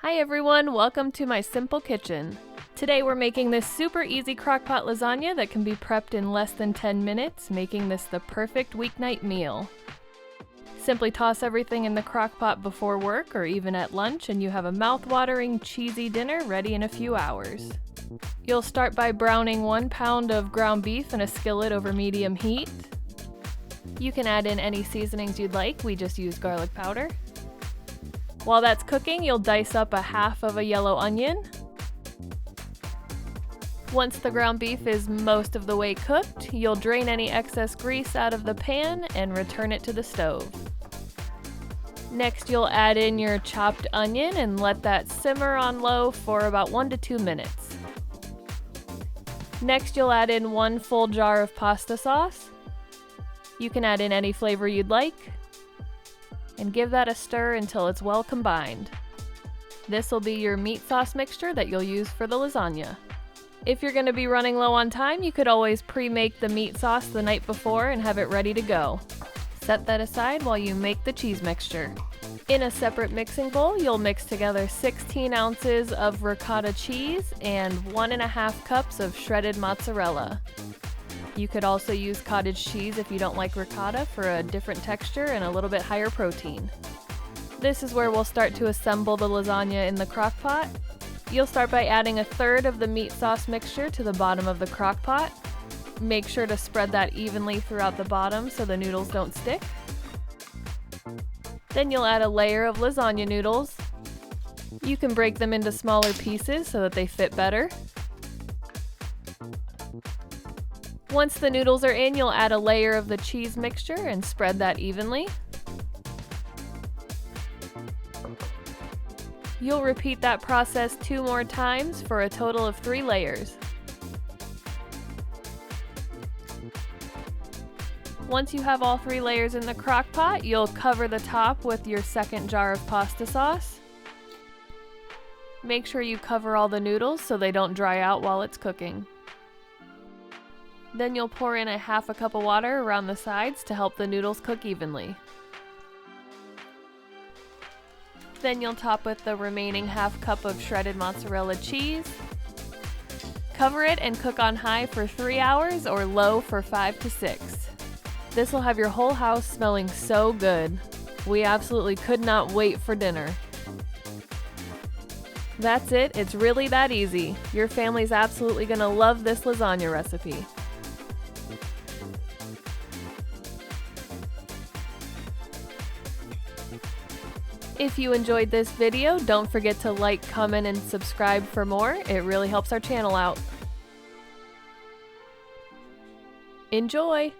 Hi everyone, welcome to my simple kitchen. Today we're making this super easy crockpot lasagna that can be prepped in less than 10 minutes, making this the perfect weeknight meal. Simply toss everything in the crockpot before work or even at lunch and you have a mouth-watering, cheesy dinner ready in a few hours. You'll start by browning 1 pound of ground beef in a skillet over medium heat. You can add in any seasonings you'd like, we just use garlic powder. While that's cooking, you'll dice up a half of a yellow onion. Once the ground beef is most of the way cooked, you'll drain any excess grease out of the pan and return it to the stove. Next, you'll add in your chopped onion and let that simmer on low for about 1 to 2 minutes. Next, you'll add in 1 full jar of pasta sauce. You can add in any flavor you'd like, and give that a stir until it's well combined. This will be your meat sauce mixture that you'll use for the lasagna. If you're going to be running low on time, you could always pre-make the meat sauce the night before and have it ready to go. Set that aside while you make the cheese mixture. In a separate mixing bowl, you'll mix together 16 ounces of ricotta cheese and 1.5 cups of shredded mozzarella. You could also use cottage cheese if you don't like ricotta for a different texture and a little bit higher protein. This is where we'll start to assemble the lasagna in the crock pot. You'll start by adding 1/3 of the meat sauce mixture to the bottom of the crock pot. Make sure to spread that evenly throughout the bottom so the noodles don't stick. Then you'll add a layer of lasagna noodles. You can break them into smaller pieces so that they fit better. Once the noodles are in, you'll add a layer of the cheese mixture and spread that evenly. You'll repeat that process 2 more times for a total of 3 layers. Once you have all 3 layers in the crock pot, you'll cover the top with your second jar of pasta sauce. Make sure you cover all the noodles so they don't dry out while it's cooking. Then you'll pour in 1/2 cup of water around the sides to help the noodles cook evenly. Then you'll top with the remaining 1/2 cup of shredded mozzarella cheese. Cover it and cook on high for 3 hours or low for 5 to 6. This will have your whole house smelling so good. We absolutely could not wait for dinner. That's it, it's really that easy. Your family's absolutely gonna love this lasagna recipe. If you enjoyed this video, don't forget to like, comment, and subscribe for more. It really helps our channel out. Enjoy!